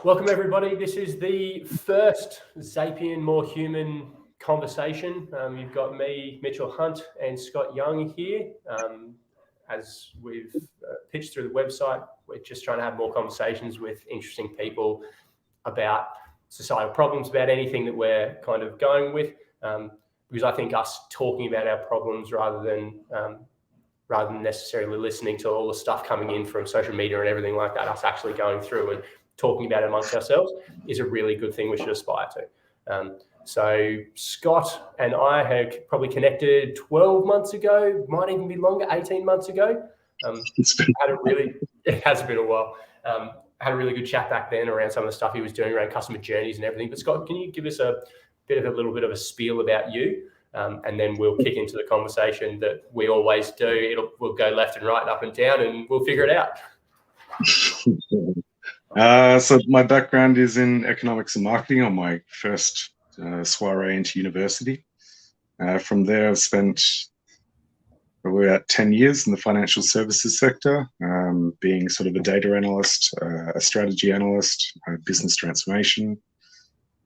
Welcome, everybody. This is the first Zapien More Human conversation. You've got me, Mitchell Hunt, and Scott Young here. As we've pitched through the website, we're just trying to have more conversations with interesting people about societal problems, about anything that we're kind of going with. Because I think us talking about our problems rather than necessarily listening to all the stuff coming in from social media and everything like that, us actually going through and talking about it amongst ourselves is a really good thing we should aspire to. So Scott and I have probably connected 12 months ago, might even be longer, 18 months ago. It has been a while. Had a really good chat back then around some of the stuff he was doing around customer journeys and everything. But Scott, can you give us a little bit of a spiel about you? And then we'll kick into the conversation that we always do. We'll go left and right and up and down, and we'll figure it out. So my background is in economics and marketing on my first soiree into university. From there, I've spent probably about 10 years in the financial services sector, being sort of a data analyst, a strategy analyst, business transformation,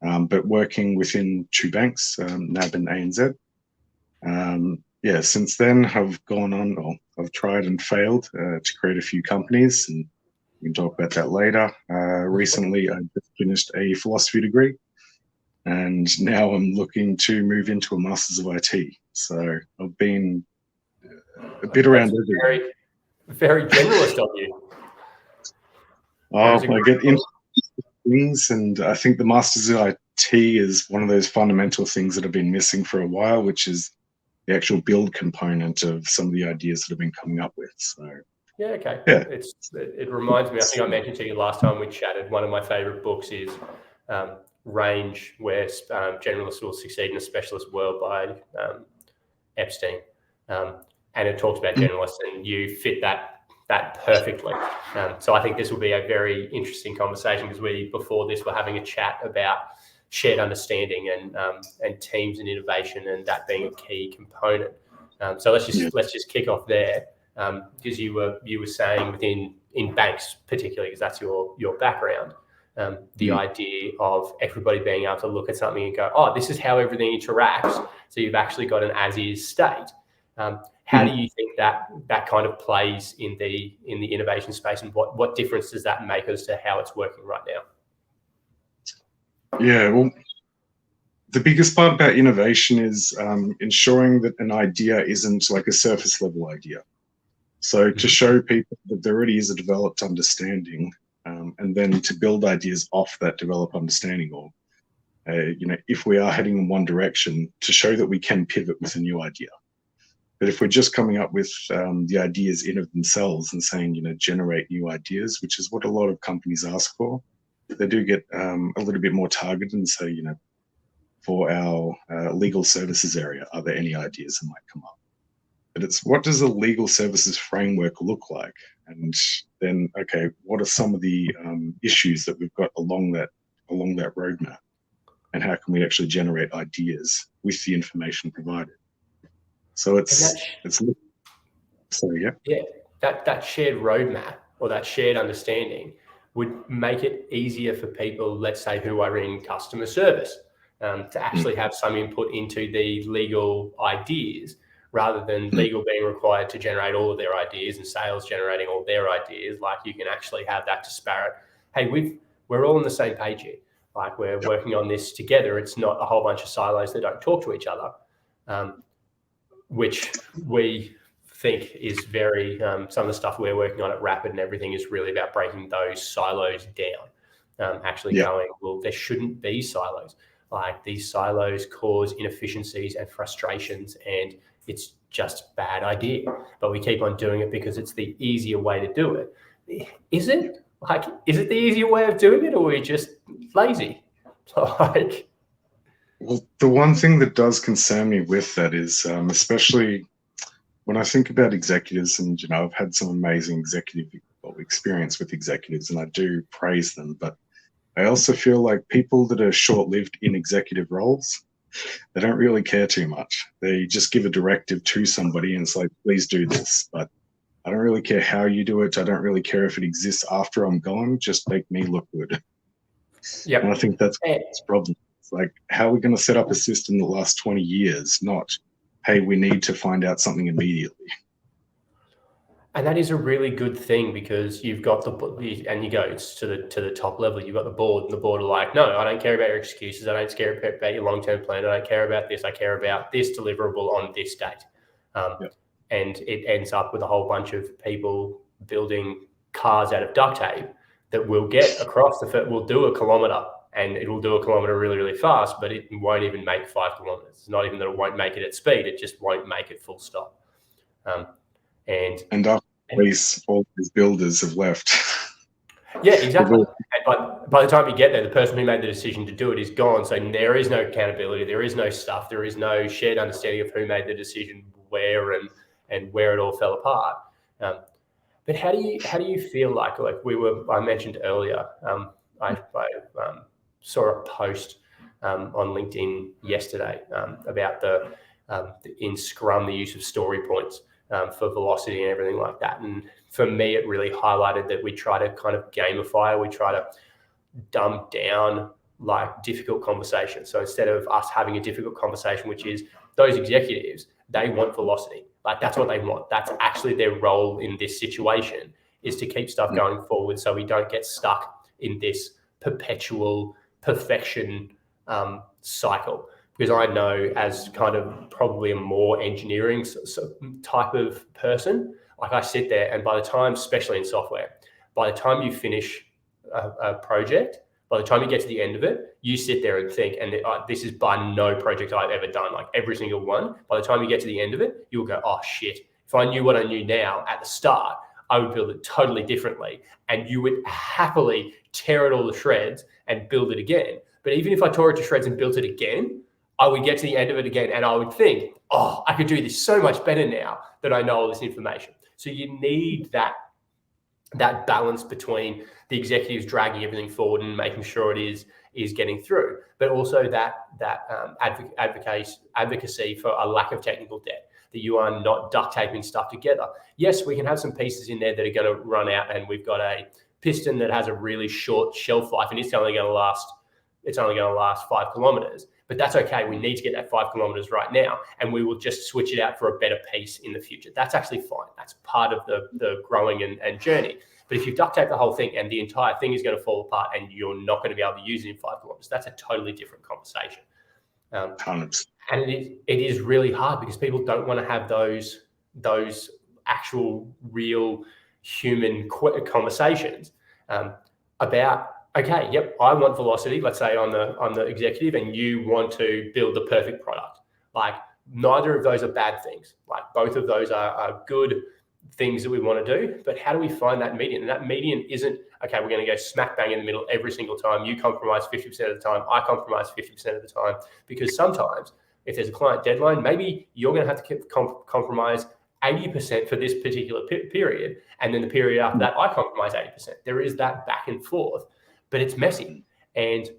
but working within two banks, NAB and ANZ. Since then, I've tried and failed to create a few companies, and we can talk about that later. Recently, I just finished a philosophy degree, and now I'm looking to move into a Masters of IT. So I've been a bit around everything. Very, very generalist of you. I get into things, and I think the Masters of IT is one of those fundamental things that have been missing for a while, which is the actual build component of some of the ideas that have been coming up with. So. Yeah, okay. Yeah. It reminds me, I think I mentioned to you last time we chatted, one of my favorite books is Range, where Generalists Will Succeed in a Specialist World by Epstein. And it talks about generalists, and you fit that perfectly. So I think this will be a very interesting conversation, because before this, we're having a chat about shared understanding and teams and innovation, and that being a key component. So let's just kick off there. Because you were saying in banks particularly, because that's your background, the idea of everybody being able to look at something and go, oh, this is how everything interacts. So you've actually got an as-is state. How do you think that kind of plays in the innovation space, and what difference does that make as to how it's working right now? Yeah, well, the biggest part about innovation is ensuring that an idea isn't like a surface level idea. So to show people that there already is a developed understanding, and then to build ideas off that developed understanding, or if we are heading in one direction, to show that we can pivot with a new idea. But if we're just coming up with the ideas in of themselves and saying, generate new ideas, which is what a lot of companies ask for, they do get a little bit more targeted and say, for our legal services area, are there any ideas that might come up? But it's, what does a legal services framework look like? And then, okay, what are some of the issues that we've got along that roadmap? And how can we actually generate ideas with the information provided? So that shared roadmap or that shared understanding would make it easier for people, let's say, who are in customer service, to actually have some input into the legal ideas, rather than legal being required to generate all of their ideas and sales generating all their ideas. Like, you can actually have that disparate, hey, we're all on the same page here. Like, we're working on this together. It's not a whole bunch of silos that don't talk to each other, which we think is very, some of the stuff we're working on at Rapid and everything is really about breaking those silos down, going, well, there shouldn't be silos. Like, these silos cause inefficiencies and frustrations, and it's just a bad idea. But we keep on doing it because it's the easier way to do it. Is it? Like, is it the easier way of doing it, or are we just lazy? Well, the one thing that does concern me with that is, especially when I think about executives, and I've had some amazing experience with executives, and I do praise them, but I also feel like people that are short-lived in executive roles, they don't really care too much. They just give a directive to somebody and it's like, please do this. But I don't really care how you do it. I don't really care if it exists after I'm gone. Just make me look good. Yep. And I think that's the problem. It's like, how are we going to set up a system that lasts 20 years? Not, hey, we need to find out something immediately. And that is a really good thing, because you've got and you go, it's to the top level. You've got the board, and the board are like, no, I don't care about your excuses. I don't care about your long-term plan. I don't care about this. I care about this deliverable on this date. And it ends up with a whole bunch of people building cars out of duct tape that will get across will do a kilometre, and it will do a kilometre really, really fast, but it won't even make 5 kilometres. It's not even that it won't make it at speed. It just won't make it full stop. And after all these builders have left. Yeah, exactly. But by the time you get there, the person who made the decision to do it is gone. So there is no accountability. There is no stuff. There is no shared understanding of who made the decision, where, and where it all fell apart. But how do you feel like I mentioned earlier, I saw a post on LinkedIn yesterday about in Scrum, the use of story points for velocity and everything like that. And for me, it really highlighted that we try to kind of gamify, we try to dumb down like difficult conversations. So instead of us having a difficult conversation, which is those executives, they want velocity. Like that's what they want. That's actually their role in this situation, is to keep stuff going forward so we don't get stuck in this perpetual perfection cycle. Because I know, as kind of probably a more engineering type of person, like I sit there, and by the time, especially in software, by the time you finish a project, by the time you get to the end of it, you sit there and think, and this is by no project I've ever done, like every single one, by the time you get to the end of it, you'll go, oh shit, if I knew what I knew now at the start, I would build it totally differently. And you would happily tear it all to shreds and build it again. But even if I tore it to shreds and built it again, I would get to the end of it again, and I would think, oh, I could do this so much better now that I know all this information. So you need that balance between the executives dragging everything forward and making sure it is getting through, but also that advocacy for a lack of technical debt, that you are not duct taping stuff together. Yes, we can have some pieces in there that are going to run out, and we've got a piston that has a really short shelf life, and it's only going to last 5 kilometers. But that's okay. We need to get that 5 kilometers right now, and we will just switch it out for a better piece in the future. That's actually fine. That's part of the growing and journey. But if you duct tape the whole thing and the entire thing is going to fall apart and you're not going to be able to use it in 5 kilometers, that's a totally different conversation. And it is really hard, because people don't want to have those actual real human conversations about, okay, yep, I want velocity, let's say I'm the executive, and you want to build the perfect product. Like, neither of those are bad things. Like, both of those are good things that we want to do, but how do we find that median? And that median isn't, okay, we're going to go smack bang in the middle every single time. You compromise 50% of the time, I compromise 50% of the time, because sometimes if there's a client deadline, maybe you're going to have to compromise 80% for this particular period, and then the period after that, I compromise 80%. There is that back and forth, but it's messy. And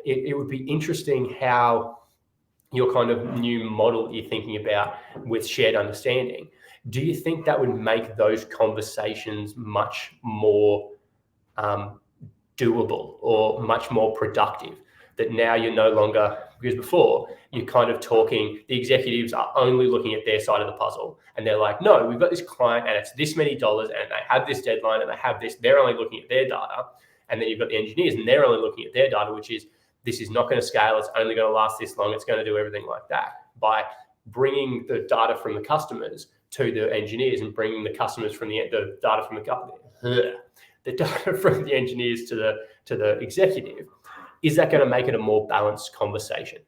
it would be interesting how your kind of new model you're thinking about with shared understanding, do you think that would make those conversations much more doable or much more productive? That now you're no longer, because before you're kind of talking, the executives are only looking at their side of the puzzle, and they're like, no, we've got this client and it's this many dollars and they have this deadline and they have this, they're only looking at their data. And then you've got the engineers and they're only looking at their data, which is, this is not going to scale, it's only going to last this long, it's going to do everything like that. By bringing the data from the customers to the engineers and bringing the customers from the data from the engineers to the executive, is that going to make it a more balanced conversation?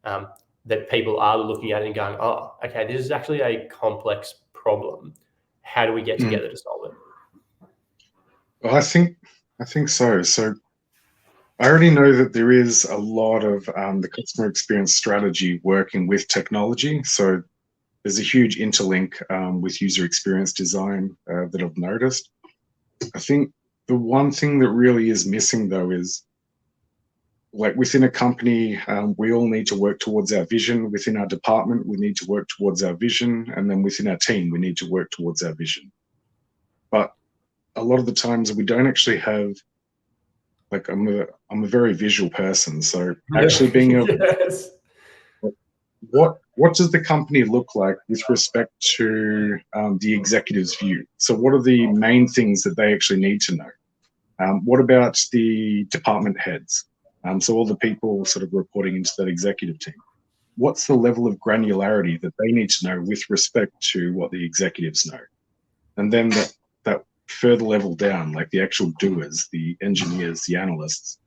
That people are looking at it and going, oh, okay, this is actually a complex problem. How do we get together to solve it? Well, I think so. So I already know that there is a lot of the customer experience strategy working with technology. So there's a huge interlink with user experience design that I've noticed. I think the one thing that really is missing, though, is, like, within a company, we all need to work towards our vision. Within our department, we need to work towards our vision. And then within our team, we need to work towards our vision. But a lot of the times we don't actually have like I'm a very visual person, so actually being able yes. what does the company look like with respect to the executive's view? So what are the main things that they actually need to know? What about the department heads? So all the people sort of reporting into that executive team. What's the level of granularity that they need to know with respect to what the executives know? And then that further level down, like the actual doers, the engineers, the analysts,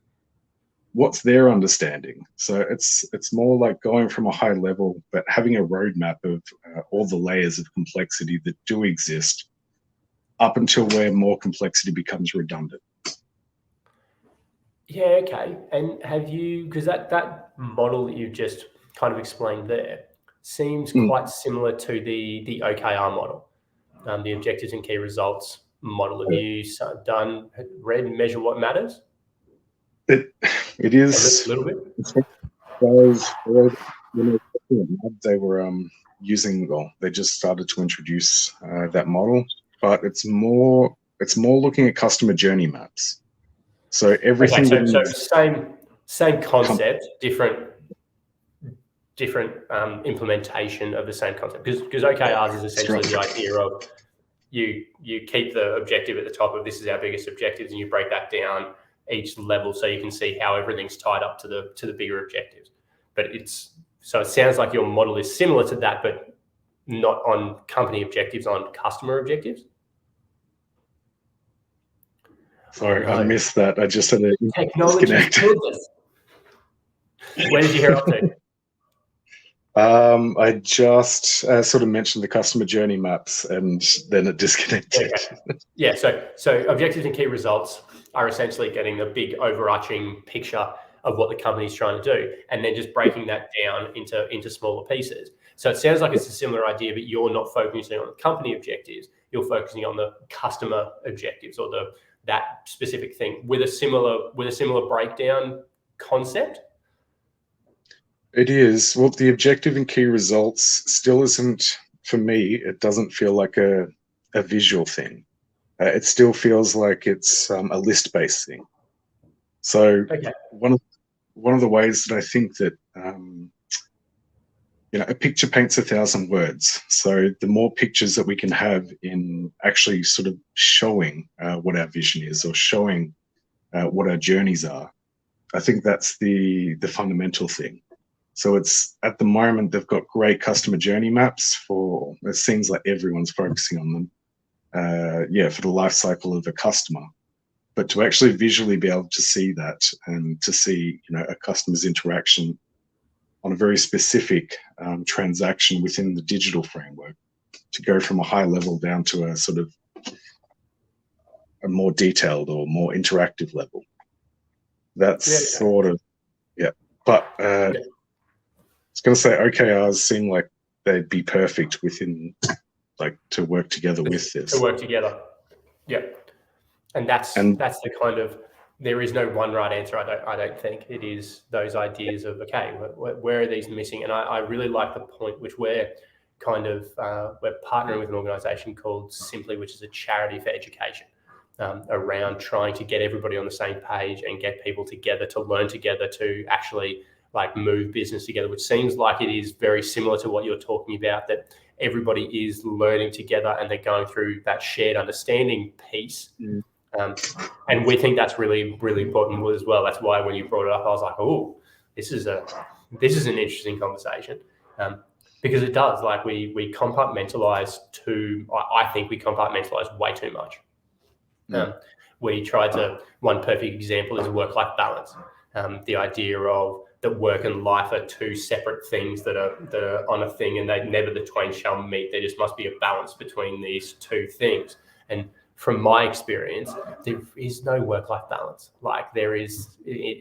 what's their understanding? So it's more like going from a high level, but having a roadmap of all the layers of complexity that do exist up until where more complexity becomes redundant. Yeah, okay. And have you, because that model that you've just kind of explained there seems quite similar to the OKR model, the objectives and key results model. Have you read Measure What Matters? It is A little bit. They were using, well, they just started to introduce that model, but it's more looking at customer journey maps. So everything. Okay, so same concept, different implementation of the same concept. Because OKRs is essentially the idea of you keep the objective at the top of this is our biggest objectives, and you break that down each level so you can see how everything's tied up to the bigger objectives. But it sounds like your model is similar to that, but not on company objectives, on customer objectives. Sorry, I missed that. I just had a technology. Where did you hear up to? I just sort of mentioned the customer journey maps, and then it disconnected. Okay. Yeah. So objectives and key results are essentially getting the big overarching picture of what the company's trying to do, and then just breaking that down into smaller pieces. So it sounds like it's a similar idea, but you're not focusing on the company objectives. You're focusing on the customer objectives or that specific thing with a similar breakdown concept. It is. Well, the objective and key results still isn't, for me, it doesn't feel like a visual thing. It still feels like it's a list-based thing. So okay. one of the ways that I think that, a picture paints 1,000 words. So the more pictures that we can have in actually sort of showing what our vision is or showing what our journeys are, I think that's the fundamental thing. So it's, at the moment, they've got great customer journey maps it seems like everyone's focusing on them, for the life cycle of a customer. But to actually visually be able to see that and to see, a customer's interaction on a very specific transaction within the digital framework, to go from a high level down to a sort of a more detailed or more interactive level. That's sort of, But I was going to say OKRs seem like they'd be perfect within, like, to work together with this. To work together. Yeah. And that's the kind of, there is no one right answer. I don't think. It is those ideas of, okay, where are these missing? And I really like the point which we're kind of, we're partnering with an organization called Simply, which is a charity for education, around trying to get everybody on the same page and get people together to learn together, to actually like move business together, which seems like it is very similar to what you're talking about, that everybody is learning together and they're going through that shared understanding piece. And we think that's really, really important as well. That's why when you brought it up, I was like, oh, this is an interesting conversation. Because it does, like we compartmentalize I think we compartmentalize way too much. We try to, one perfect example is work-life balance. The idea of that work and life are two separate things that are on a thing, and the twain shall meet. There just must be a balance between these two things. And from my experience, there is no work-life balance. Like there is,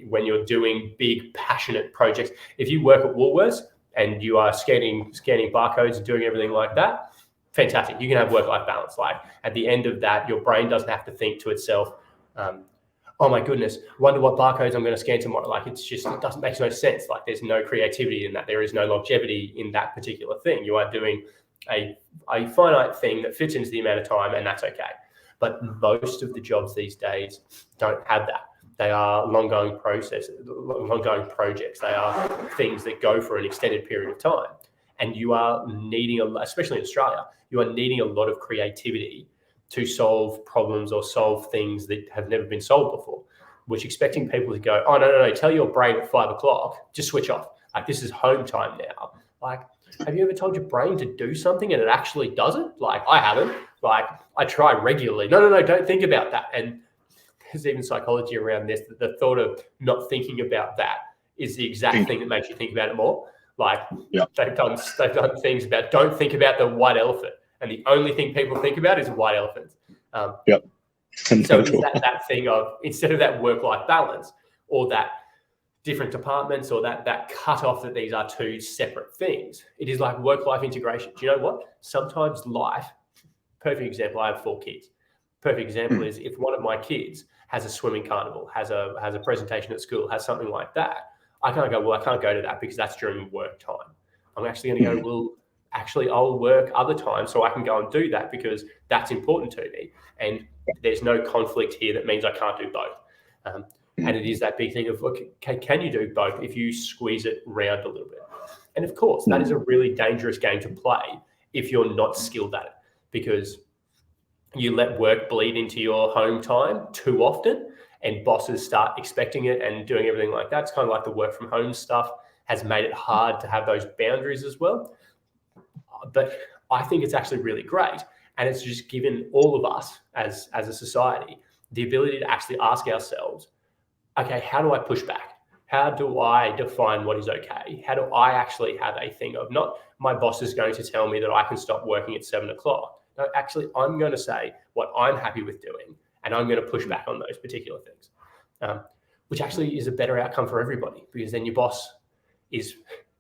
when you're doing big, passionate projects. If you work at Woolworths and you are scanning barcodes and doing everything like that, fantastic. You can have work-life balance. Like at the end of that, your brain doesn't have to think to itself, oh my goodness, wonder what barcodes I'm going to scan tomorrow. Like it doesn't make no sense. Like there's no creativity in that. There is no longevity in that particular thing. You are doing a finite thing that fits into the amount of time, and that's okay. But most of the jobs these days don't have that. They are long-going processes, long-going projects. They are things that go for an extended period of time. And you are needing, especially in Australia, you are needing a lot of creativity to solve problems or solve things that have never been solved before, which expecting people to go, oh, no, tell your brain at 5 o'clock, just switch off. Like, this is home time now. Like, have you ever told your brain to do something and it actually doesn't? Like, I haven't. Like, I try regularly. No, don't think about that. And there's even psychology around this, that the thought of not thinking about that is the exact thing that makes you think about it more. Like, they've done things about, don't think about the white elephant. And the only thing people think about is white elephants. So is that thing of, instead of that work-life balance or that different departments or that cut-off that these are two separate things, it is like work-life integration. Do you know what? Sometimes life, perfect example, I have 4 kids. Perfect example is if one of my kids has a swimming carnival, has a presentation at school, has something like that, I can't go, well, I can't go to that because that's during work time. I'm actually going to go, well, actually, I'll work other times so I can go and do that because that's important to me. And there's no conflict here that means I can't do both. And it is that big thing of, okay, can you do both if you squeeze it round a little bit? And of course, that is a really dangerous game to play if you're not skilled at it, because you let work bleed into your home time too often and bosses start expecting it and doing everything like that. It's kind of like the work from home stuff has made it hard to have those boundaries as well. But I think it's actually really great. And it's just given all of us as a society the ability to actually ask ourselves, okay, how do I push back? How do I define what is okay? How do I actually have a thing of, not my boss is going to tell me that I can stop working at 7 o'clock. No, actually, I'm going to say what I'm happy with doing, and I'm going to push back on those particular things, which actually is a better outcome for everybody, because then your boss is,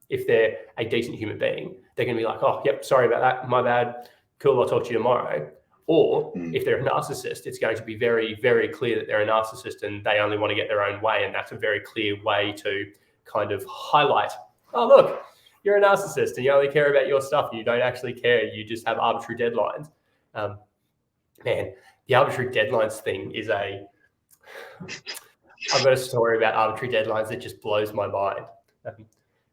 if they're a decent human being, they're going to be like, oh, yep, sorry about that, my bad, cool, I'll talk to you tomorrow. Or if they're a narcissist, it's going to be very, very clear that they're a narcissist and they only want to get their own way. And that's a very clear way to kind of highlight, oh, look, you're a narcissist and you only care about your stuff. You don't actually care. You just have arbitrary deadlines. Man, the arbitrary deadlines thing is I've got a story about arbitrary deadlines that just blows my mind.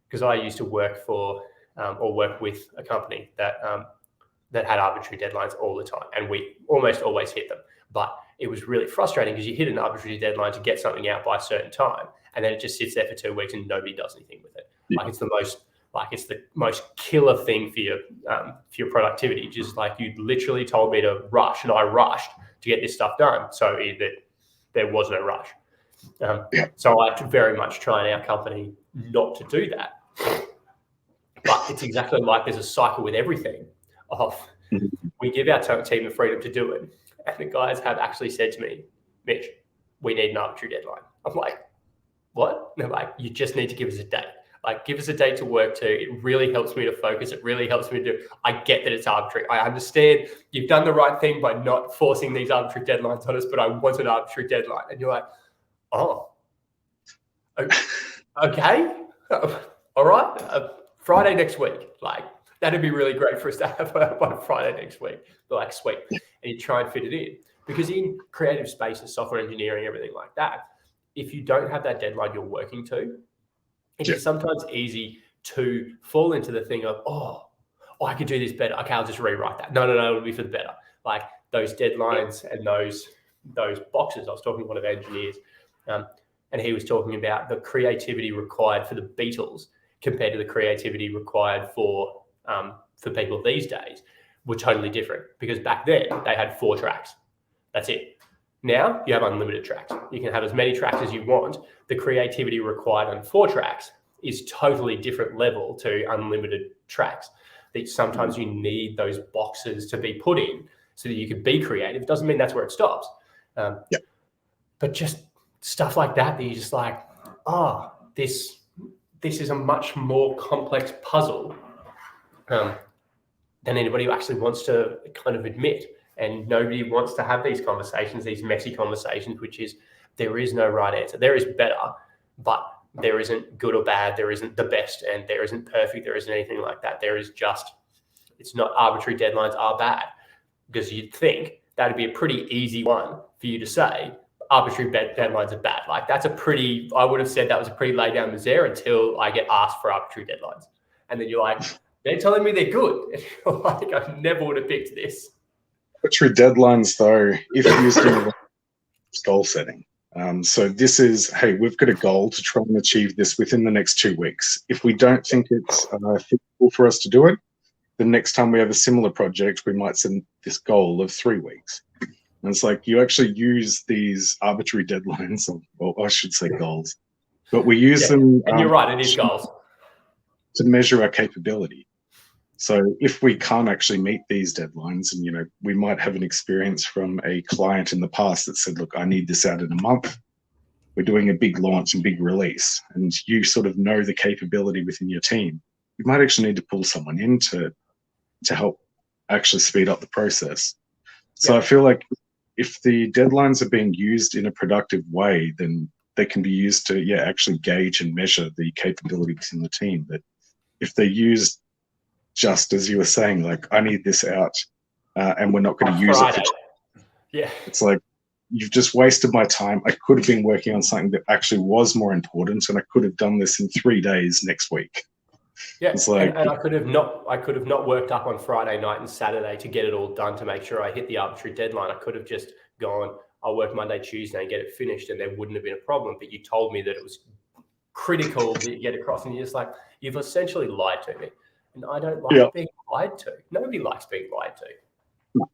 Because I used to work for or work with a company that had arbitrary deadlines all the time, and we almost always hit them. But it was really frustrating because you hit an arbitrary deadline to get something out by a certain time, and then it just sits there for 2 weeks and nobody does anything with it. Like it's the most killer thing for your productivity. Just like, you literally told me to rush, and I rushed to get this stuff done, so that there was no rush. So I very much try in our company not to do that. But it's exactly like there's a cycle with everything. We give our team the freedom to do it, and the guys have actually said to me, Mitch, we need an arbitrary deadline. I'm like, what? And they're like, you just need to give us a date. Like, give us a date to work to. It really helps me to focus. It really helps me to do. I get that it's arbitrary. I understand you've done the right thing by not forcing these arbitrary deadlines on us, but I want an arbitrary deadline. And you're like, oh, okay, all right. Friday next week, like, that'd be really great for us to have on Friday next week. But like, sweet. And you try and fit it in. Because in creative spaces, software engineering, everything like that, if you don't have that deadline you're working to, it's sometimes easy to fall into the thing of, oh, I could do this better. Okay, I'll just rewrite that. No, it'll be for the better. Like those deadlines and those boxes. I was talking to one of the engineers, and he was talking about the creativity required for the Beatles compared to the creativity required for people these days were totally different, because back then they had 4 tracks. That's it. Now you have unlimited tracks. You can have as many tracks as you want. The creativity required on 4 tracks is totally different level to unlimited tracks. That sometimes you need those boxes to be put in so that you can be creative. Doesn't mean that's where it stops. But just stuff like that you're just like, oh, this is a much more complex puzzle than anybody who actually wants to kind of admit. And nobody wants to have these conversations, these messy conversations, which is, there is no right answer. There is better, but there isn't good or bad. There isn't the best, and there isn't perfect. There isn't anything like that. There is just, it's not arbitrary deadlines are bad, because you'd think that'd be a pretty easy one for you to say. arbitrary deadlines are bad. Like that's I would have said that was a pretty laid down misere until I get asked for arbitrary deadlines. And then you're like, they're telling me they're good. And you're like, I never would have picked this. Arbitrary deadlines, though, if used in goal setting. So this is, hey, we've got a goal to try and achieve this within the next 2 weeks. If we don't think it's feasible for us to do it, the next time we have a similar project, we might set this goal of 3 weeks. And it's like you actually use these arbitrary deadlines, or I should say goals, but we use them. And you're right, it is goals. To measure our capability. So if we can't actually meet these deadlines, and we might have an experience from a client in the past that said, look, I need this out in a month. We're doing a big launch and big release, and you sort of know the capability within your team. You might actually need to pull someone in to help actually speed up the process. So I feel like if the deadlines are being used in a productive way, then they can be used to actually gauge and measure the capability within the team. But if they're used just as you were saying, like, I need this out and we're not going to use it. It's like, you've just wasted my time. I could have been working on something that actually was more important, and I could have done this in 3 days next week. Yeah, it's like, and I could have not worked up on Friday night and Saturday to get it all done to make sure I hit the arbitrary deadline. I could have just gone, I'll work Monday, Tuesday and get it finished, and there wouldn't have been a problem. But you told me that it was critical that you get across, and you're just like, you've essentially lied to me. And I don't like being lied to. Nobody likes being lied to.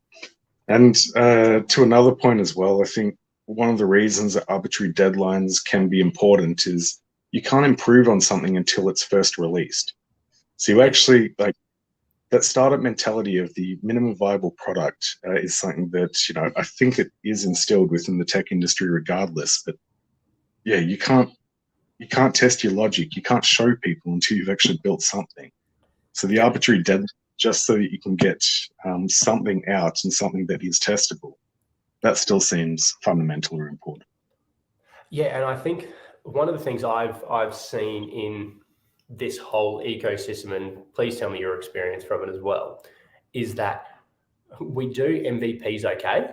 And to another point as well, I think one of the reasons that arbitrary deadlines can be important is you can't improve on something until it's first released. So you actually, like, that startup mentality of the minimum viable product is something that, I think it is instilled within the tech industry regardless. But you can't test your logic. You can't show people until you've actually built something. So the arbitrary deadline, just so that you can get something out and something that is testable, that still seems fundamental or important. Yeah, and I think one of the things I've seen in this whole ecosystem, and please tell me your experience from it as well, is that we do MVPs okay.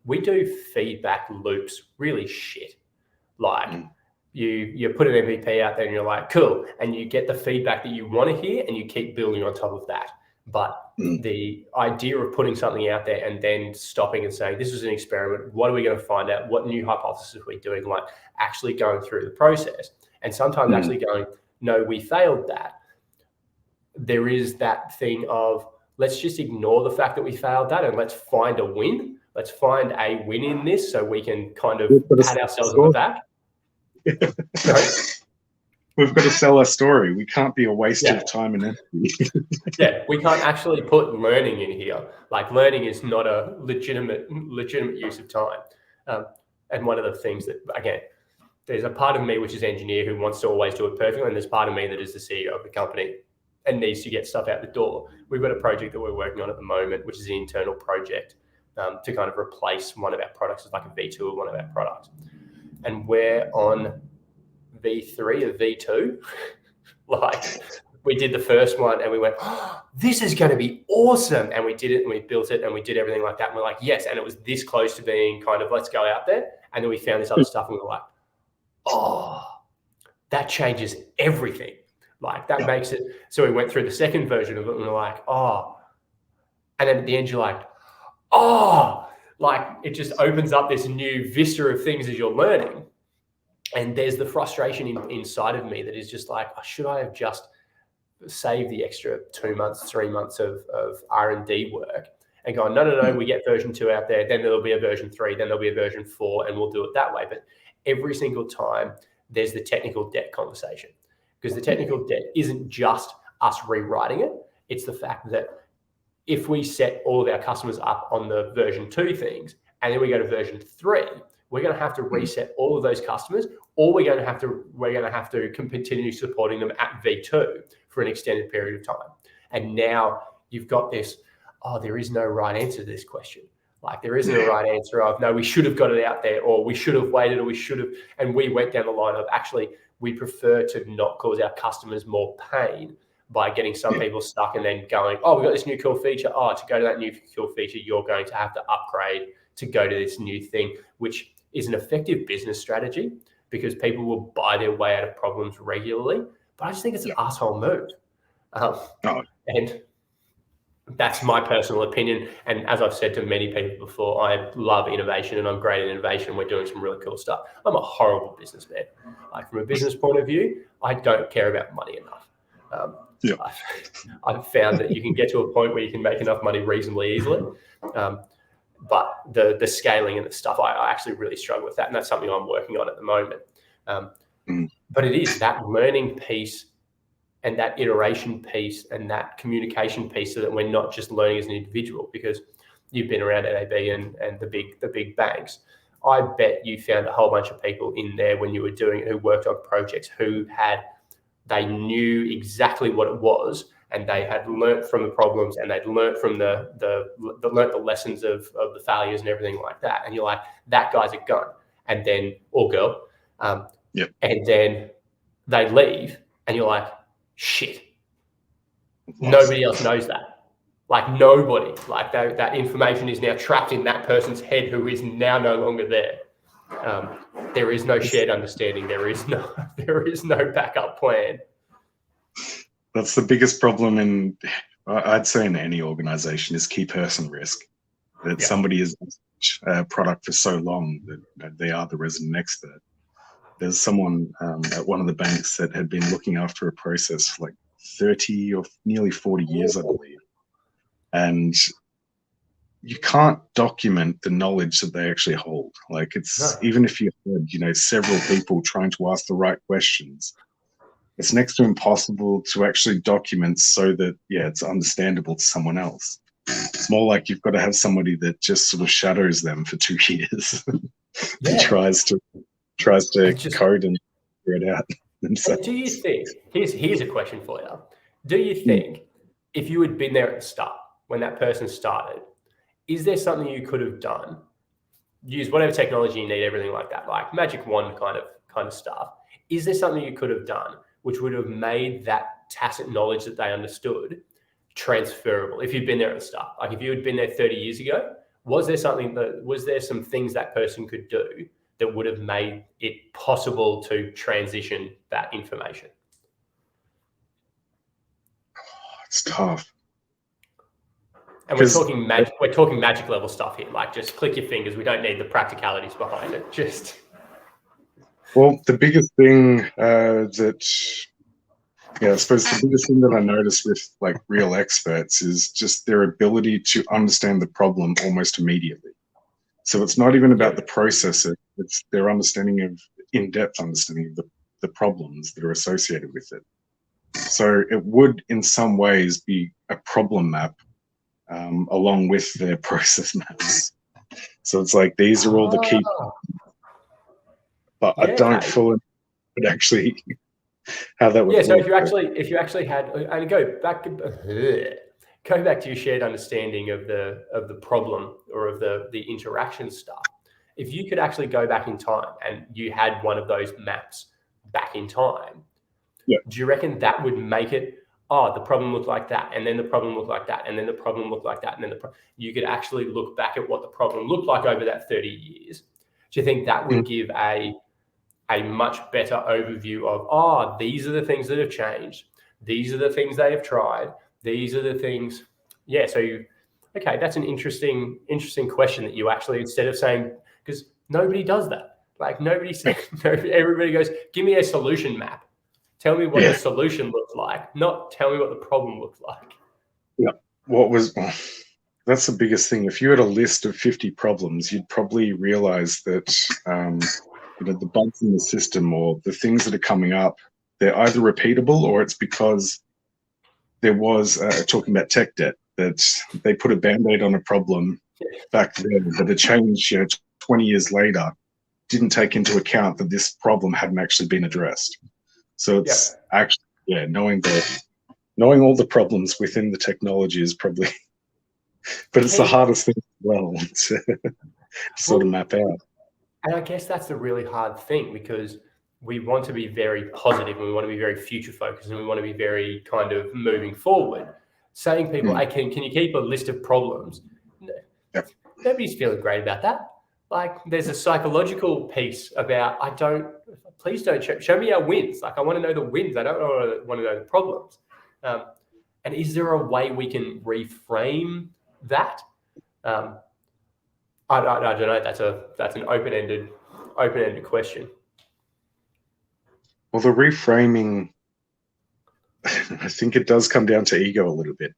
We do feedback loops really shit. Like, you put an MVP out there and you're like, cool, and you get the feedback that you want to hear and you keep building on top of that. But the idea of putting something out there and then stopping and saying, this is an experiment, what are we going to find out? What new hypothesis are we doing? Like, actually going through the process. And sometimes actually going, no, we failed that. There is that thing of, let's just ignore the fact that we failed that and let's find a win. Let's find a win in this so we can kind of pat ourselves on the back. We've got to sell our story. We can't be a waste of time and energy. We can't actually put learning in here. Like, learning is not a legitimate use of time. And one of the things that, again, there's a part of me which is engineer who wants to always do it perfectly, and there's part of me that is the CEO of the company and needs to get stuff out the door. We've got a project that we're working on at the moment, which is an internal project to kind of replace one of our products. It's like a V2 of one of our products. And we're on V3 or V2. Like, we did the first one and we went, oh, this is going to be awesome. And we did it and we built it and we did everything like that. And we're like, yes. And it was this close to being kind of, let's go out there. And then we found this other stuff and we're like, oh, that changes everything. Like, that makes it. So we went through the second version of it and we're like, oh. And then at the end, you're like, oh, like, it just opens up this new vista of things as you're learning. And there's the frustration inside of me that is just like, should I have just saved the extra 2 months, 3 months of R&D work and gone, no, we get version 2 out there, then there'll be a version 3, then there'll be a version 4, and we'll do it that way. But every single time there's the technical debt conversation, because the technical debt isn't just us rewriting it. It's the fact that if we set all of our customers up on the version 2 things and then we go to version 3, we're going to have to reset all of those customers, or we're going to have to continue supporting them at V2 for an extended period of time. And now you've got this, there is no right answer to this question. Like, there isn't a right answer of, no, we should have got it out there, or we should have waited, or we should have. And we went down the line of, actually, we prefer to not cause our customers more pain by getting some people stuck and then going, we've got this new cool feature. To go to that new cool feature, you're going to have to upgrade to go to this new thing, which is an effective business strategy because people will buy their way out of problems regularly. But I just think it's an asshole move. And that's my personal opinion. And as I've said to many people before, I love innovation and I'm great at innovation. We're doing some really cool stuff. I'm a horrible businessman. Like from a business point of view, I don't care about money enough. I've found that you can get to a point where you can make enough money reasonably easily. But the scaling and the stuff, I actually really struggle with that. And that's something I'm working on at the moment. But it is that learning piece and that iteration piece and that communication piece, so that we're not just learning as an individual, because you've been around NAB and the big banks. I bet you found a whole bunch of people in there when you were doing it who worked on projects they knew exactly what it was, and they had learnt from the problems, and they'd learnt from the lessons of the failures and everything like that. And you're like, that guy's a gun, and then or girl, and then they leave, and you're like, shit. Nobody else knows that. Like nobody. Like that information is now trapped in that person's head who is now no longer there. There is no shared understanding. There is no backup plan. That's the biggest problem I'd say in any organization is key person risk. That somebody is a product for so long that they are the resident expert. There's someone at one of the banks that had been looking after a process for like 30 or nearly 40 years, I believe. And you can't document the knowledge that they actually hold. Like even if you had, several people trying to ask the right questions, it's next to impossible to actually document so that, it's understandable to someone else. It's more like you've got to have somebody that just sort of shadows them for 2 years and tries to code and figure it out themselves. Do you think, here's a question for you. Do you think if you had been there at the start, when that person started, is there something you could have done? Use whatever technology you need, everything like that, like magic wand kind of stuff. Is there something you could have done which would have made that tacit knowledge that they understood transferable if you'd been there at the start? Like if you had been there 30 years ago, was there some things that person could do that would have made it possible to transition that information? It's tough. And we're talking magic level stuff here. Like just click your fingers. We don't need the practicalities behind it. Well, the biggest thing I suppose the biggest thing that I noticed with like real experts is just their ability to understand the problem almost immediately. So it's not even about the process, it's their in-depth understanding of the problems that are associated with it. So it would in some ways be a problem map along with their process maps. So it's like, these are all the key, but I don't fully actually how that would work. So if you actually had, and go back to your shared understanding of the problem or of the interaction stuff. If you could actually go back in time and you had one of those maps back in time, do you reckon that would make it, the problem looked like that, and then the problem looked like that, and then the problem looked like that, and then you could actually look back at what the problem looked like over that 30 years? Do you think that would give a much better overview of, these are the things that have changed. These are the things they have tried. These are the things. That's an interesting question that you actually, instead of saying, because nobody does that. Like everybody goes, give me a solution map. Tell me what the solution looks like, not tell me what the problem looks like. Yeah. That's the biggest thing. If you had a list of 50 problems, you'd probably realize that, the bugs in the system or the things that are coming up, they're either repeatable or it's because there was, talking about tech debt, that they put a Band-Aid on a problem back then, but a change 20 years later didn't take into account that this problem hadn't actually been addressed. So it's actually, knowing all the problems within the technology is probably, but it's the hardest thing as well to sort of map out. And I guess that's the really hard thing, because we want to be very positive and we want to be very future focused and we want to be very kind of moving forward. Saying people, hey, can you keep a list of problems? Nobody's feeling great about that. Like, there's a psychological piece about, please don't show me our wins. Like, I want to know the wins. I don't want to know the problems. And is there a way we can reframe that? I don't know. That's an open-ended question. Well, the reframing, I think it does come down to ego a little bit,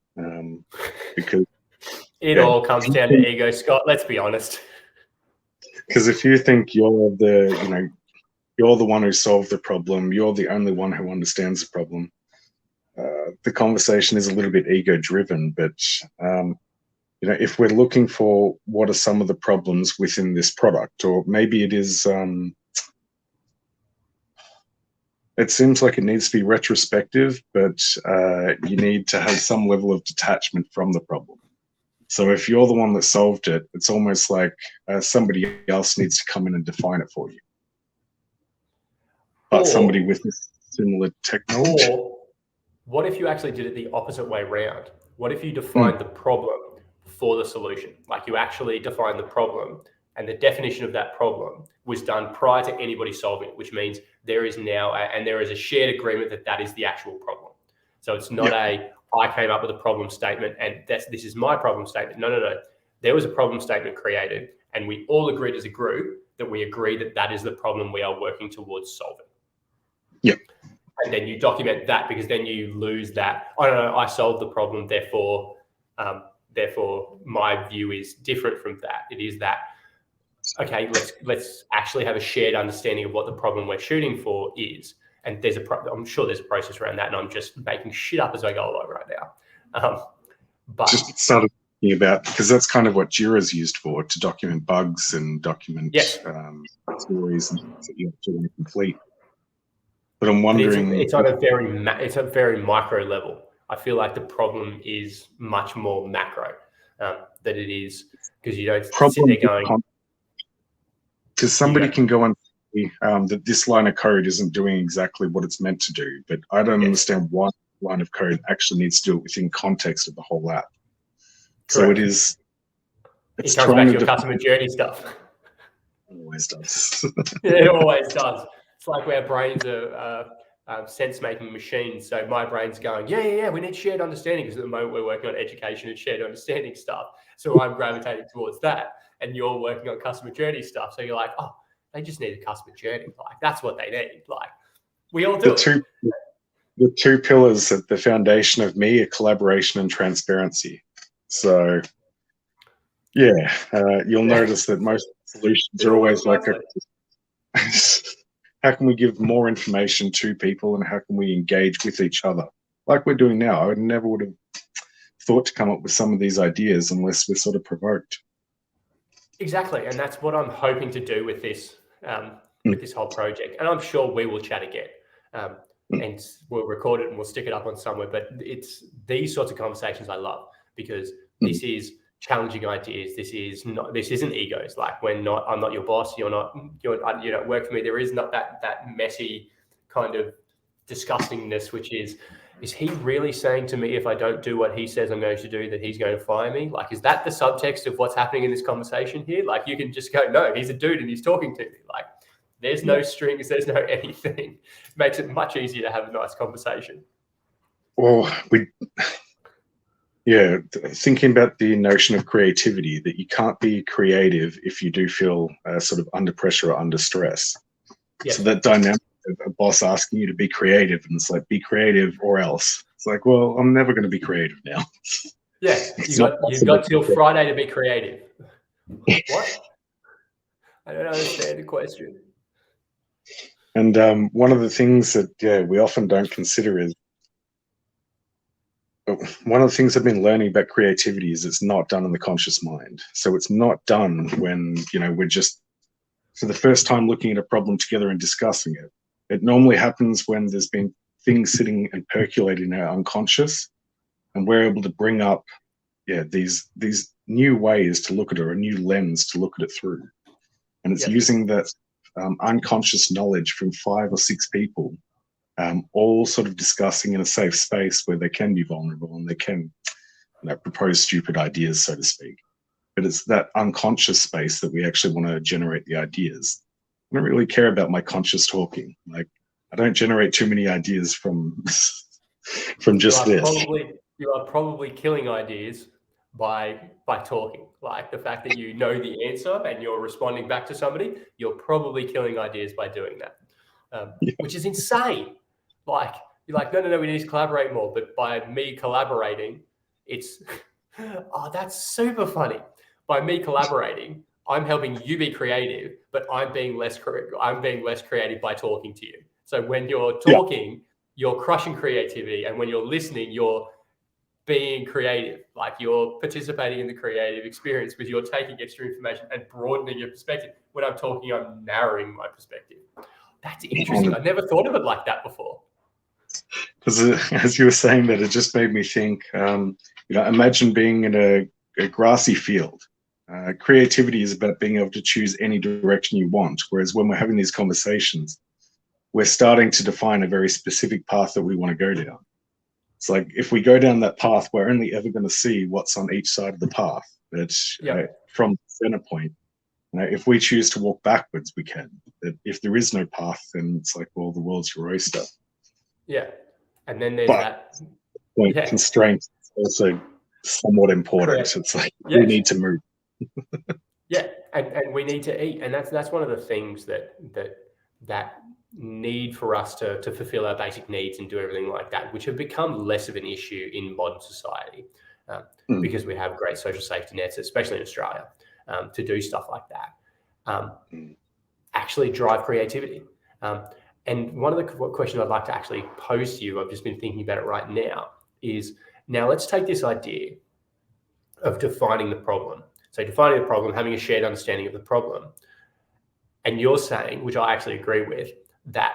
because it all comes down to ego, Scott. Let's be honest. Because if you think you're the one who solved the problem, you're the only one who understands the problem, the conversation is a little bit ego-driven. But if we're looking for what are some of the problems within this product, or maybe it is, it seems like it needs to be retrospective, but you need to have some level of detachment from the problem. So if you're the one that solved it, it's almost like somebody else needs to come in and define it for you. But somebody with similar technology. Or what if you actually did it the opposite way around? What if you defined the problem before the solution? Like, you actually defined the problem, and the definition of that problem was done prior to anybody solving it, which means there is now there is a shared agreement that is the actual problem. So it's not I came up with a problem statement and this is my problem statement. No. There was a problem statement created, and we all agreed as a group that we agree that is the problem we are working towards solving. Yep. And then you document that, because then you lose that. Oh, no, I solved the problem. Therefore, my view is different from that. It is that, okay, let's actually have a shared understanding of what the problem we're shooting for is. And I'm sure there's a process around that, and I'm just making shit up as I go along right now. But just started thinking about, because that's kind of what Jira's used for, to document bugs and document stories and things that you have to complete. But I'm wondering, it's on a very micro level. I feel like the problem is much more macro than it is, because you don't sit there going. Because somebody can go and that this line of code isn't doing exactly what it's meant to do, but I don't understand why line of code actually needs to do it within context of the whole app. Correct. So it is. It comes back to your customer journey stuff. It always does. It always does. It's like our brains are sense-making machines. So my brain's going, yeah, we need shared understanding, because at the moment we're working on education and shared understanding stuff. So I'm gravitating towards that, and you're working on customer journey stuff. So you're like, oh, they just need a customer journey. Like, that's what they need. Like, we all do The two pillars at the foundation of me are collaboration and transparency. So, you'll notice that most solutions are always like, how can we give more information to people, and how can we engage with each other? Like we're doing now. I never would have thought to come up with some of these ideas unless we're sort of provoked. Exactly, and that's what I'm hoping to do with this whole project. And I'm sure we will chat again, and we'll record it and we'll stick it up on somewhere. But it's these sorts of conversations I love, because this is challenging ideas. This isn't egos. Like, I'm not your boss. You don't work for me. There is not that messy kind of disgustingness, which is he really saying to me, if I don't do what he says I'm going to do, that he's going to fire me? Like, is that the subtext of what's happening in this conversation here? Like, you can just go, no, he's a dude and he's talking to me. Like, there's no strings, there's no anything. It makes it much easier to have a nice conversation. Well, thinking about the notion of creativity, that you can't be creative if you do feel sort of under pressure or under stress. Yes. So that dynamic of a boss asking you to be creative, and it's like, be creative or else. It's like, well, I'm never going to be creative now. Yeah, you've got till Friday to be creative. What? I don't understand the question. And one of the things that we often don't consider is, one of the things I've been learning about creativity is it's not done in the conscious mind. So it's not done when, we're just for the first time looking at a problem together and discussing it. It normally happens when there's been things sitting and percolating in our unconscious, and we're able to bring up, these new ways to look at it, or a new lens to look at it through. And it's using that unconscious knowledge from 5 or 6 people, all sort of discussing in a safe space where they can be vulnerable and they can propose stupid ideas, so to speak. but it's that unconscious space that we actually want to generate the ideas. I don't really care about my conscious talking. Like, I don't generate too many ideas from just this. You are probably killing ideas by talking. Like the fact that you know the answer and you're responding back to somebody, you're probably killing ideas by doing that, which is insane. Like, you're like, no, we need to collaborate more. But by me collaborating, it's, oh, that's super funny. By me collaborating, I'm helping you be creative, but I'm being less creative by talking to you. So when you're talking, you're crushing creativity, and when you're listening, you're being creative. Like, you're participating in the creative experience because you're taking extra information and broadening your perspective. When I'm talking, I'm narrowing my perspective. That's interesting. I never thought of it like that before. Because as you were saying that, it just made me think, imagine being in a grassy field. Creativity is about being able to choose any direction you want. Whereas when we're having these conversations, we're starting to define a very specific path that we want to go down. It's like, if we go down that path, we're only ever going to see what's on each side of the path. But from the center point, if we choose to walk backwards, we can. But if there is no path, then it's like, well, the world's your oyster. Yeah. And then there's constraint is also somewhat important. Correct. It's like, we need to move. And we need to eat. And that's one of the things that need for us to fulfill our basic needs and do everything like that, which have become less of an issue in modern society, because we have great social safety nets, especially in Australia, to do stuff like that, actually drive creativity. And one of the questions I'd like to actually pose to you, I've just been thinking about it right now, is, now let's take this idea of defining the problem. So defining the problem, having a shared understanding of the problem. And you're saying, which I actually agree with, that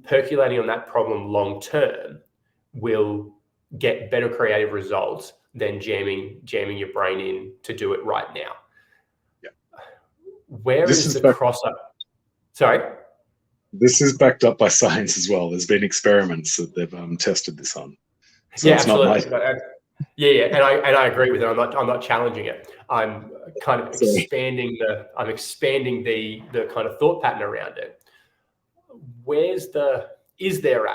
percolating on that problem long term will get better creative results than jamming your brain in to do it right now. Yeah. Where is the crossover? Sorry? This is backed up by science as well. There's been experiments that they've tested this on. So yeah, absolutely. And I agree with it. I'm not challenging it. I'm kind of expanding the kind of thought pattern around it. Is there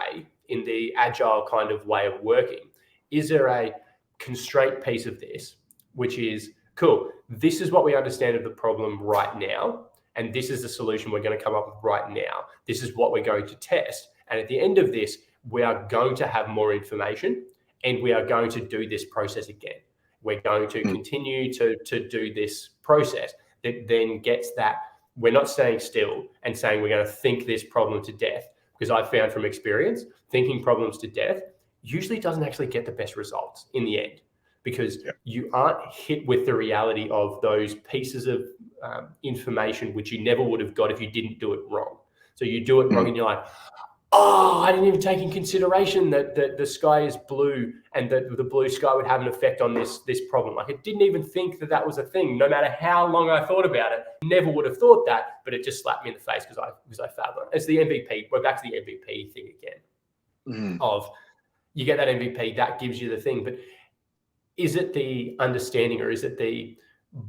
in the agile kind of way of working, is there a constraint piece of this, which is, cool, this is what we understand of the problem right now, and this is the solution we're going to come up with right now. This is what we're going to test. And at the end of this, we are going to have more information, and we are going to do this process again. We're going to continue to do this process that then gets that. We're not staying still and saying we're going to think this problem to death, because I've found from experience, thinking problems to death usually doesn't actually get the best results in the end, because you aren't hit with the reality of those pieces of information which you never would have got if you didn't do it wrong. So you do it wrong and you're like, oh, I didn't even take in consideration that the sky is blue and that the blue sky would have an effect on this problem. Like, I didn't even think that was a thing. No matter how long I thought about it, never would have thought that, but it just slapped me in the face because I failed on it. It's the MVP. We're back to the MVP thing again. Of, you get that MVP, that gives you the thing. But is it the understanding, or is it the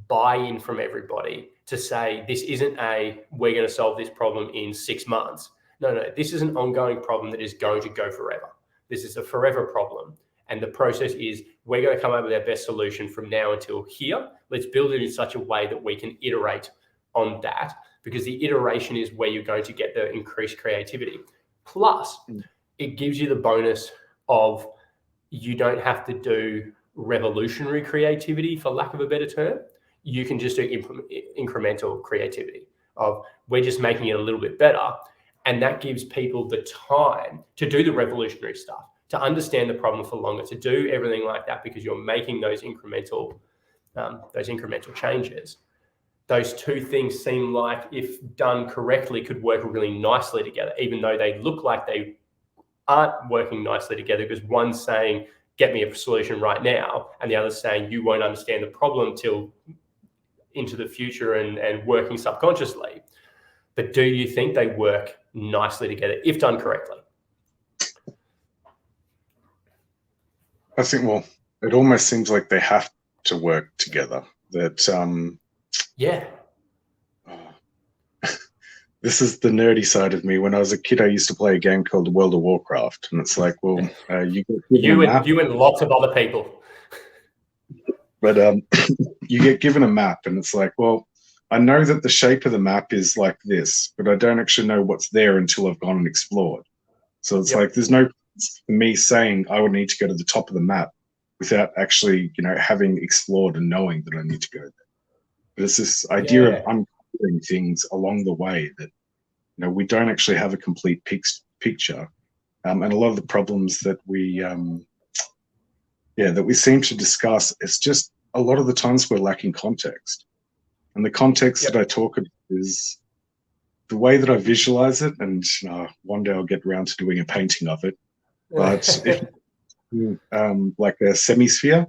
buy-in from everybody to say, this isn't we're going to solve this problem in 6 months. No, this is an ongoing problem that is going to go forever. This is a forever problem. And the process is, we're going to come up with our best solution from now until here. Let's build it in such a way that we can iterate on that, because the iteration is where you're going to get the increased creativity. Plus, it gives you the bonus of, you don't have to do revolutionary creativity, for lack of a better term. You can just do incremental creativity of, we're just making it a little bit better. And that gives people the time to do the revolutionary stuff, to understand the problem for longer, to do everything like that, because you're making those incremental changes. Those two things seem like, if done correctly, could work really nicely together, even though they look like they aren't working nicely together, because one's saying, get me a solution right now, and the other's saying, you won't understand the problem till into the future and working subconsciously. But do you think they work nicely together if done correctly? I think, well, it almost seems like they have to work together. that Yeah. this is the nerdy side of me. When I was a kid, I used to play a game called World of Warcraft, and it's like, well, you get given a map, you and lots of other people. but you get given a map, and it's like, well, I know that the shape of the map is like this, but I don't actually know what's there until I've gone and explored. So it's like there's no sense for me saying I would need to go to the top of the map without actually, having explored and knowing that I need to go there. But it's this idea of uncovering things along the way that we don't actually have a complete picture, and a lot of the problems that we seem to discuss, it's just a lot of the times we're lacking context, and the context that I talk about is the way that I visualize it, and one day I'll get around to doing a painting of it. But if like a semisphere,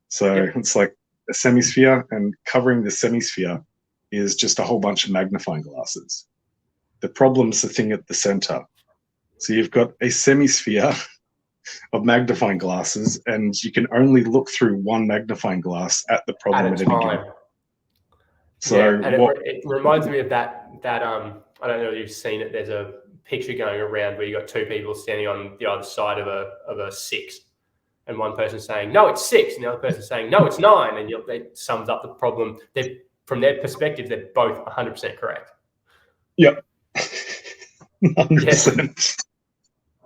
so it's like a semisphere, and covering the semisphere is just a whole bunch of magnifying glasses. The problem's the thing at the center. So you've got a semisphere of magnifying glasses, and you can only look through one magnifying glass at the problem at any given. So and it reminds me of that I don't know if you've seen it. There's a picture going around where you got two people standing on the other side of a 6, and one person saying no, it's 6, and the other person saying no, it's 9, and it sums up the problem. From their perspective, they're both 100% correct. Yep. 100%.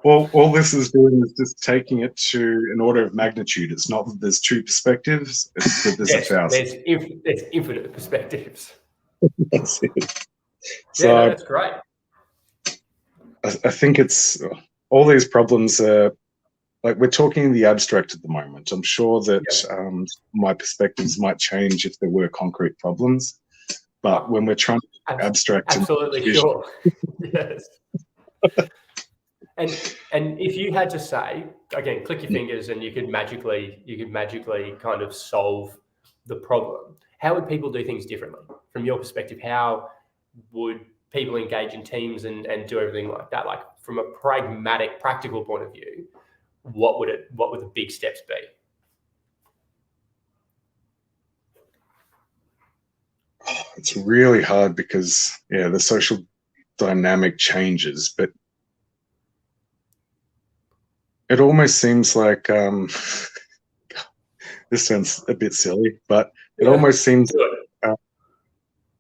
Well, all this is doing is just taking it to an order of magnitude. It's not that there's two perspectives, it's that there's 1,000. There's infinite perspectives. That's it. So that's great. I think it's all these problems are like we're talking in the abstract at the moment. I'm sure that my perspectives might change if there were concrete problems, but when we're trying to abstract, absolutely sure. Yes. And if you had to say, again, click your fingers and you could magically kind of solve the problem, how would people do things differently? From your perspective, how would people engage in teams and do everything like that? Like from a pragmatic, practical point of view, what would the big steps be? It's really hard because the social dynamic changes, but it almost seems like this sounds a bit silly, but it almost seems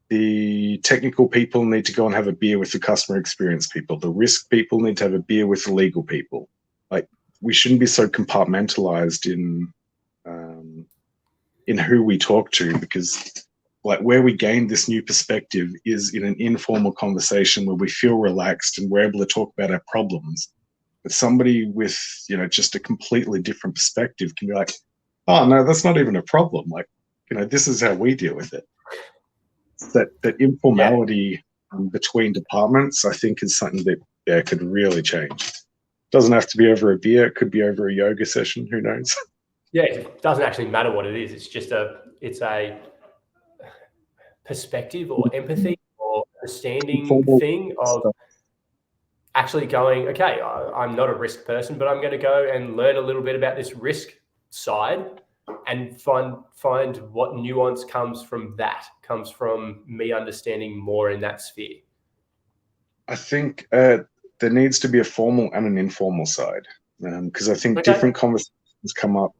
the technical people need to go and have a beer with the customer experience people. The risk people need to have a beer with the legal people. Like we shouldn't be so compartmentalized in who we talk to, because like where we gain this new perspective is in an informal conversation where we feel relaxed and we're able to talk about our problems. But somebody with just a completely different perspective can be like, oh no, that's not even a problem. Like this is how we deal with it. That informality between departments, I think, is something that could really change. Doesn't have to be over a beer. It could be over a yoga session. Who knows? Yeah, it doesn't actually matter what it is. It's just it's a perspective or empathy or understanding thing of actually going, okay, I'm not a risk person, but I'm going to go and learn a little bit about this risk side and find what nuance comes from me understanding more in that sphere. I think there needs to be a formal and an informal side, because I think different conversations come up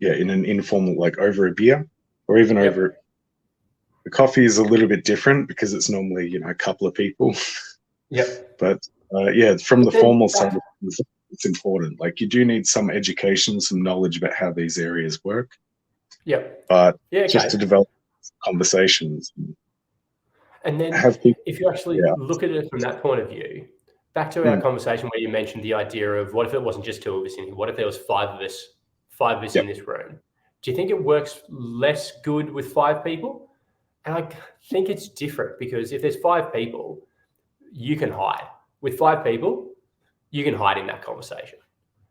in an informal, like over a beer or even over the coffee is a little bit different because it's normally a couple of people. But from the formal side, it's important. Like you do need some education, some knowledge about how these areas work. But just to develop conversations. And then if you actually look at it from that point of view, back to our conversation where you mentioned the idea of what if it wasn't just 2 of us in here? What if there was 5 of us in this room? Do you think it works less good with 5 people? And I think it's different, because if there's 5 people, you can hide. With 5 people, you can hide in that conversation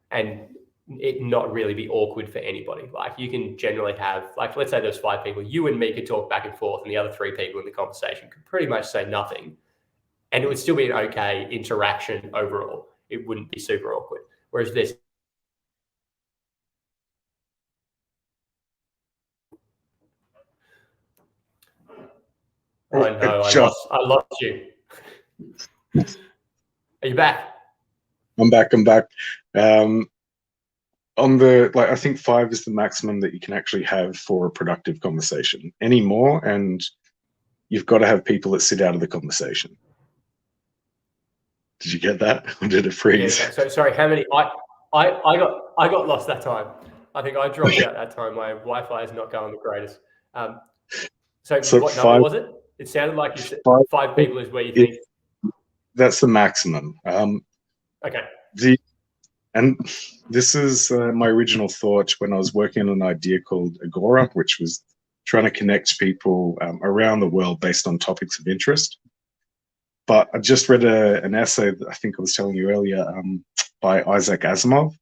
and it not really be awkward for anybody. Like you can generally have, like, let's say there's 5 people, you and me could talk back and forth, and the other 3 people in the conversation could pretty much say nothing, and it would still be an okay interaction overall. It wouldn't be super awkward. Whereas I know. I lost you. Are you back? I'm back. On the, like, I think 5 is the maximum that you can actually have for a productive conversation. Any more, and you've got to have people that sit out of the conversation. Did you get that? Or did it freeze? Yeah, okay. So sorry, how many? I got lost that time. I think I dropped out that time. My Wi-Fi is not going the greatest. So what number was it? It sounded like you said 5 people is where you think. That's the maximum. Okay. And this is my original thought when I was working on an idea called Agora, which was trying to connect people around the world based on topics of interest. But I just read an essay that I think I was telling you earlier by Isaac Asimov.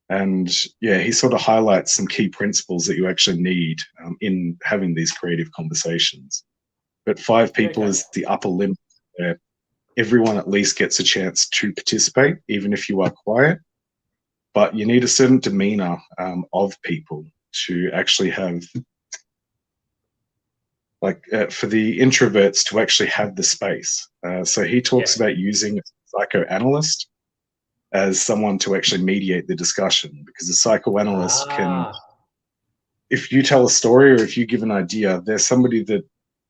And yeah, he sort of highlights some key principles that you actually need in having these creative conversations. But 5 people is the upper limit where everyone at least gets a chance to participate, even if you are quiet. But you need a certain demeanor of people to actually have, like, for the introverts to actually have the space. So he talks about using a psychoanalyst as someone to actually mediate the discussion, because a psychoanalyst can, if you tell a story or if you give an idea, there's somebody that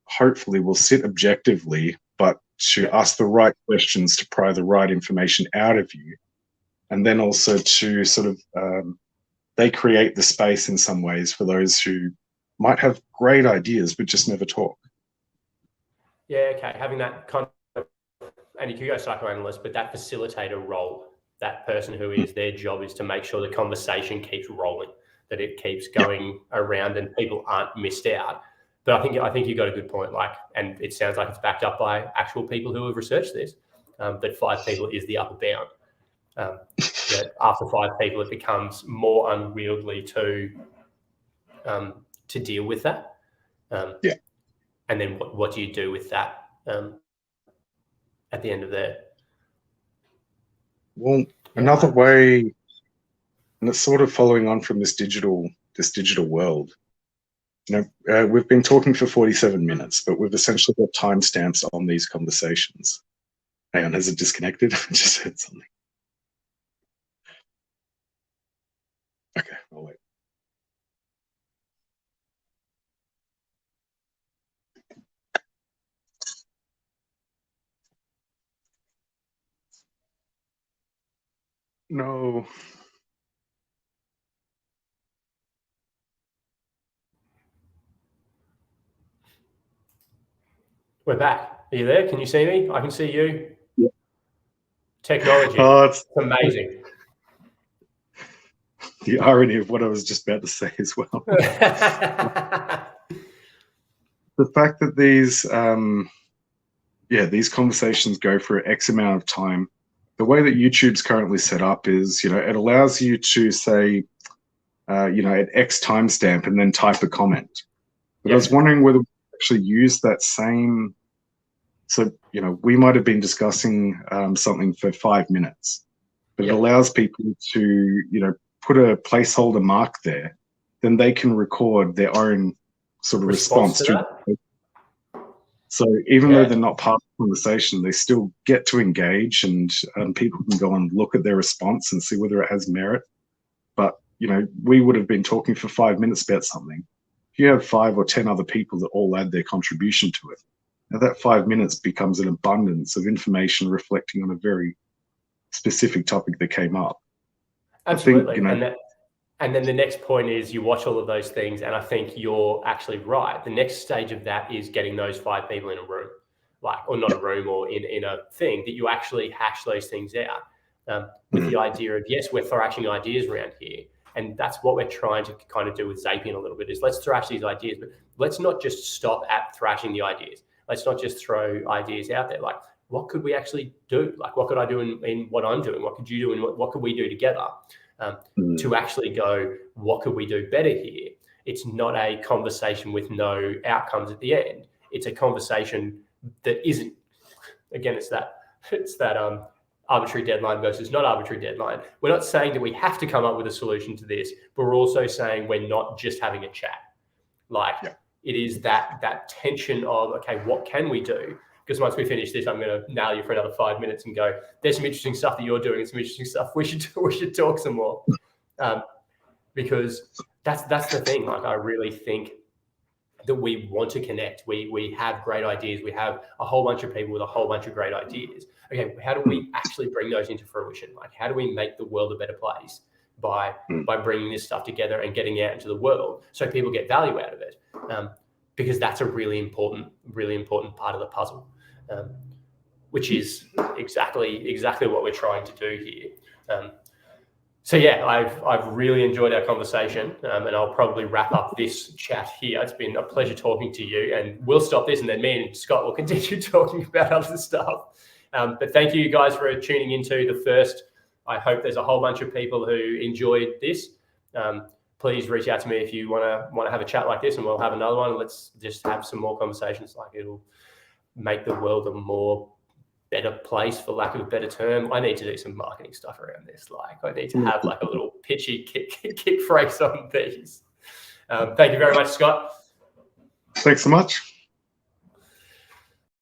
hopefully will sit objectively, but to ask the right questions to pry the right information out of you. And then also to sort of, they create the space in some ways for those who might have great ideas, but just never talk. Yeah, okay. Having that kind of, and you could go psychoanalyst, but that facilitator role, that person who is, their job is to make sure the conversation keeps rolling, that it keeps going around and people aren't missed out. But I think you got a good point, like, and it sounds like it's backed up by actual people who have researched this, that 5 people is the upper bound. That after 5 people, it becomes more unwieldy to deal with that. And then what do you do with that at the end of there? Well, another way, and it's sort of following on from this digital world. You know, we've been talking for 47 minutes, but we've essentially got timestamps on these conversations. Hang on, has it disconnected? I just heard something. Okay, I'll wait. No. We're back. Are you there? Can you see me? I can see you. Yeah. Technology. Oh, it's amazing. The irony of what I was just about to say as well. The fact that these conversations go for X amount of time, the way that YouTube's currently set up is, it allows you to say, at X timestamp and then type a comment. But I was wondering whether we actually use that same. So, we might have been discussing something for 5 minutes, but it allows people to, put a placeholder mark there. Then they can record their own sort of response to that. So even though they're not part of the conversation, they still get to engage, and people can go and look at their response and see whether it has merit. But, we would have been talking for 5 minutes about something. If you have 5 or 10 other people that all add their contribution to it, now that 5 minutes becomes an abundance of information reflecting on a very specific topic that came up. Absolutely. I think, and then the next point is you watch all of those things, and I think you're actually right. The next stage of that is getting those 5 people in a room, or not a room, or in a thing that you actually hash those things out with the idea of, yes, we're thrashing ideas around here. And that's what we're trying to kind of do with Zapien a little bit, is let's thrash these ideas, but let's not just stop at thrashing the ideas. Let's not just throw ideas out there. Like, what could we actually do? Like, what could I do in what I'm doing? What could you do? And what could we do together to actually go, what could we do better here? It's not a conversation with no outcomes at the end. It's a conversation that isn't, again, it's that arbitrary deadline versus not arbitrary deadline. We're not saying that we have to come up with a solution to this, but we're also saying we're not just having a chat. it is that tension of, okay, what can we do? Because once we finish this, I'm going to nail you for another 5 minutes and go, there's some interesting stuff that you're doing and some interesting stuff. We should talk some more. Because that's the thing. Like, I really think that we want to connect. We have great ideas. We have a whole bunch of people with a whole bunch of great ideas. Okay, how do we actually bring those into fruition? Like, how do we make the world a better place by bringing this stuff together and getting it out into the world so people get value out of it? Because that's a really important part of the puzzle, which is exactly what we're trying to do here. So yeah, I've really enjoyed our conversation, and I'll probably wrap up this chat here. It's been a pleasure talking to you, and we'll stop this, and then me and Scott will continue talking about other stuff. But thank you guys for tuning into the first. I hope there's a whole bunch of people who enjoyed this. Please reach out to me if you want to have a chat like this, and we'll have another one. And let's just have some more conversations. Like, it'll make the world a more better place, for lack of a better term. I need to do some marketing stuff around this. Like, I need to have like a little pitchy kick phrase on these. Thank you very much, Scott. Thanks so much.